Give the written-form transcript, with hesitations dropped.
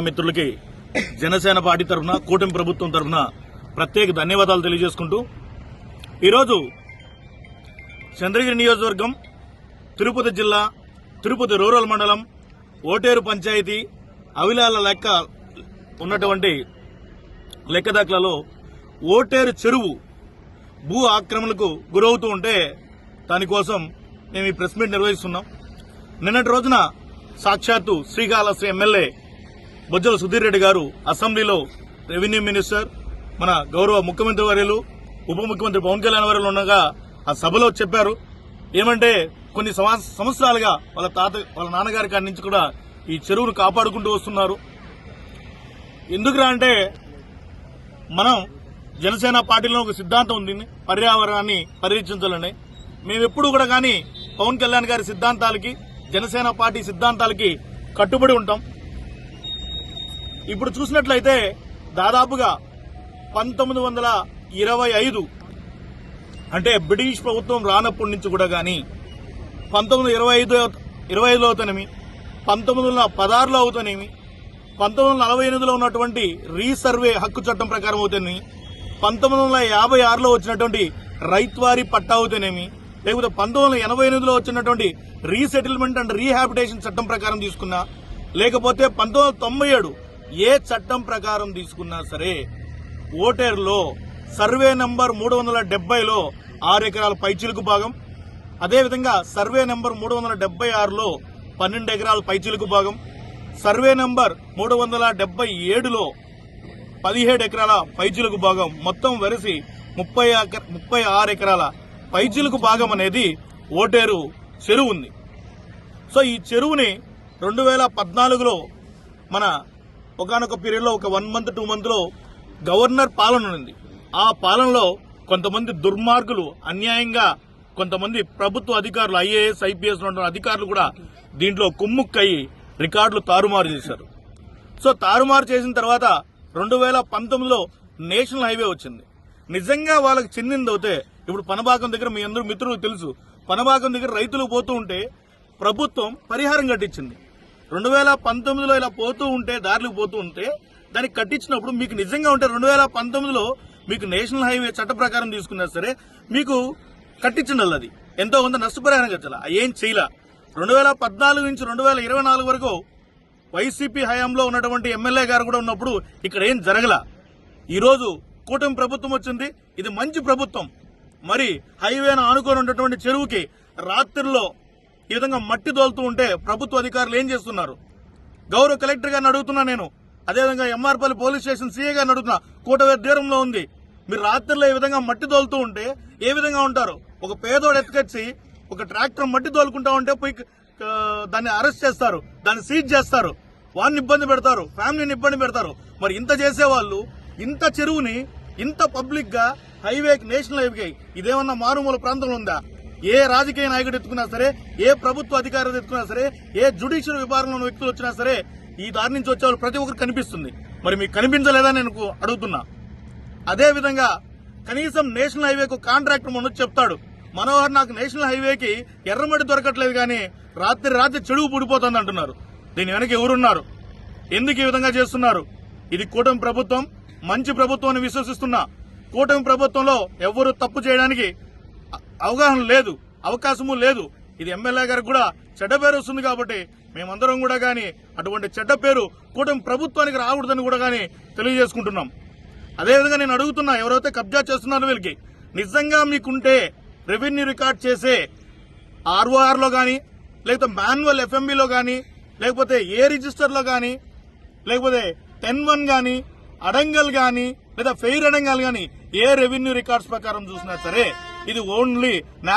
మిత్రులకి జనసేన పార్టీ తరఫున కూటమి ప్రభుత్వం తరఫున ప్రత్యేక ధన్యవాదాలు తెలియజేసుకుంటూ ఈరోజు చంద్రగిరి నియోజకవర్గం తిరుపతి జిల్లా తిరుపతి రూరల్ మండలం ఓటేరు పంచాయతీ అవిలాల లెక్క ఉన్నటువంటి లెక్కదాఖలలో ఓటేరు చెరువు భూ ఆక్రమణకు గురవుతూ ఉంటే దానికోసం మేము ఈ ప్రెస్ మీట్ నిర్వహిస్తున్నాం. నిన్నటి రోజున సాక్షాత్తు శ్రీకాళహస్తి ఎమ్మెల్యే బొజ్జల సుధీర్ రెడ్డి గారు అసెంబ్లీలో రెవెన్యూ మినిస్టర్ మన గౌరవ ముఖ్యమంత్రి వర్యులు ఉప ముఖ్యమంత్రి పవన్ కళ్యాణ్ వర్యులు ఉండగా ఆ సభలో చెప్పారు. ఏమంటే కొన్ని సంవత్సరాలుగా వాళ్ళ నాన్నగారి కాడి నుంచి కూడా ఈ చెరువును కాపాడుకుంటూ వస్తున్నారు. ఎందుకురా అంటే మనం జనసేన పార్టీలో ఒక సిద్ధాంతం ఉంది, పర్యావరణాన్ని పరిరక్షించాలని. మేమెప్పుడు కూడా కానీ పవన్ కళ్యాణ్ గారి సిద్ధాంతాలకి జనసేన పార్టీ సిద్ధాంతాలకి కట్టుబడి ఉంటాం. ఇప్పుడు చూసినట్లయితే దాదాపుగా 1925 అంటే బ్రిటిష్ ప్రభుత్వం రానప్పటి నుంచి కూడా కానీ 1925లో అవుతానేమి, 1916లో అవుతానేమి, 1948లో ఉన్నటువంటి రీసర్వే హక్కు చట్టం ప్రకారం అవుతానేమి, 1956లో వచ్చినటువంటి రైత్వారీ పట్టా అవుతానేమి, లేకపోతే 1988లో వచ్చినటువంటి రీసెటిల్మెంట్ అండ్ రీహాబిటేషన్ చట్టం ప్రకారం తీసుకున్నా, లేకపోతే 1997 ఏ చట్టం ప్రకారం తీసుకున్నా సరే ఓటేరులో సర్వే నంబర్ 370లో 6 ఎకరాల పైచిలుకు భాగం, అదేవిధంగా సర్వే నంబర్ 376లో 12 ఎకరాల పైచిలుకు భాగం, సర్వే నంబర్ 377లో 17 ఎకరాల పైచిలుకు భాగం, మొత్తం వరిసి 36 ఎకరాల పైచిలుకు భాగం అనేది ఓటేరు చెరువు ఉంది. సో ఈ చెరువుని 2014లో మన ఒకనొక పీరియడ్ లో ఒక 1 మంత్ 2 మంత్ లో గవర్నర్ పాలన ఉంది. ఆ పాలనలో కొంతమంది దుర్మార్గులు అన్యాయంగా కొంతమంది ప్రభుత్వ అధికారులు ఐఏఎస్ ఐపీఎస్ అధికారులు కూడా దీంట్లో కుమ్ముక్కయి రికార్డులు తారుమారు చేశారు. సో తారుమారు చేసిన తర్వాత 2019లో నేషనల్ హైవే వచ్చింది. నిజంగా వాళ్ళకి చెందిందవుతే ఇప్పుడు పనబాకం దగ్గర మీ అందరూ మిత్రులకు తెలుసు, పనబాకం దగ్గర రైతులు పోతూ ఉంటే ప్రభుత్వం పరిహారం కట్టించింది. 2019లో ఇలా పోతూ ఉంటే దారులకు పోతూ ఉంటే దానికి కట్టించినప్పుడు మీకు నిజంగా ఉంటే 2019లో మీకు నేషనల్ హైవే చట్ట ప్రకారం తీసుకున్నా సరే మీకు కట్టించండి. అది ఎంతో కొంత నష్టపరిహారం కట్టాల, ఏం చేయలే. 2014 నుంచి 2024 వరకు వైసీపీ హయాంలో ఉన్నటువంటి ఎమ్మెల్యే గారు కూడా ఉన్నప్పుడు ఇక్కడ ఏం జరగల. ఈరోజు కూటమి ప్రభుత్వం వచ్చింది, ఇది మంచి ప్రభుత్వం. మరి హైవేను ఆనుకొని ఉన్నటువంటి చెరువుకి రాత్రిలో ఈ విధంగా మట్టి తోలుతూ ఉంటే ప్రభుత్వ అధికారులు ఏం చేస్తున్నారు? గౌరవ కలెక్టర్ గారిని అడుగుతున్నా నేను, అదేవిధంగా ఎంఆర్పల్లి పోలీస్ స్టేషన్ సీఏ గారిని అడుగుతున్నా. కూటవేరు దూరంలో ఉంది, మీరు రాత్రిలో ఈ విధంగా మట్టి తోలుతూ ఉంటే ఏ విధంగా ఉంటారు? ఒక పేదోడు ఎత్తుకొచ్చి ఒక ట్రాక్టర్ మట్టి తోలుకుంటా ఉంటే పోయి దాన్ని అరెస్ట్ చేస్తారు, దాన్ని సీజ్ చేస్తారు, వాడిని ఇబ్బంది పెడతారు, ఫ్యామిలీని ఇబ్బంది పెడతారు. మరి ఇంత చేసేవాళ్ళు ఇంత చెరువుని ఇంత పబ్లిక్ గా హైవేకి నేషనల్ హైవేకి ఇదేమన్నా మారుమూల ప్రాంతంలో ఉందా? ఏ రాజకీయ నాయకుడు ఎత్తుకున్నా సరే, ఏ ప్రభుత్వ అధికారులు ఎత్తుకున్నా సరే, ఏ జ్యుడిషియల్ విభాగంలో ఉన్న వ్యక్తులు వచ్చినా సరే ఈ దారి నుంచి వచ్చేవాళ్ళు ప్రతి ఒక్కరు కనిపిస్తుంది. మరి మీకు కనిపించలేదా నేను అడుగుతున్నా. అదేవిధంగా కనీసం నేషనల్ హైవేకు కాంట్రాక్టర్ మొన్న చెప్తాడు, మనోహర్ నాకు నేషనల్ హైవేకి ఎర్రమడి దొరకట్లేదు కానీ రాత్రి చెడుగు పుడిపోతుంది అంటున్నారు. దీని వెనక ఎవరున్నారు? ఎందుకు ఈ విధంగా చేస్తున్నారు? ఇది కూటమి ప్రభుత్వం, మంచి ప్రభుత్వం అని విశ్వసిస్తున్నా. కూటమి ప్రభుత్వంలో ఎవరు తప్పు చేయడానికి అవగాహన లేదు, అవకాశము లేదు. ఇది ఎమ్మెల్యే గారికి కూడా చెడ్డ పేరు వస్తుంది. కాబట్టి మేమందరం కూడా గానీ అటువంటి చెడ్డ పేరు కూటమి ప్రభుత్వానికి రాకూడదని కూడా గానీ తెలియజేసుకుంటున్నాం. అదేవిధంగా నేను అడుగుతున్నా, ఎవరైతే కబ్జా చేస్తున్నారో వీళ్ళకి నిజంగా మీకుంటే రెవెన్యూ రికార్డ్ చేసే ROR లో గానీ, లేకపోతే మాన్యువల్ FMBలో గానీ, లేకపోతే ఏ రిజిస్టర్లో గానీ, లేకపోతే 10-1 గానీ, అడంగల్ గానీ, లేదా ఫెయిర్ అడంగల్ గానీ ఏ రెవెన్యూ రికార్డ్స్ ప్రకారం చూసినా సరే ఇది ఓన్లీ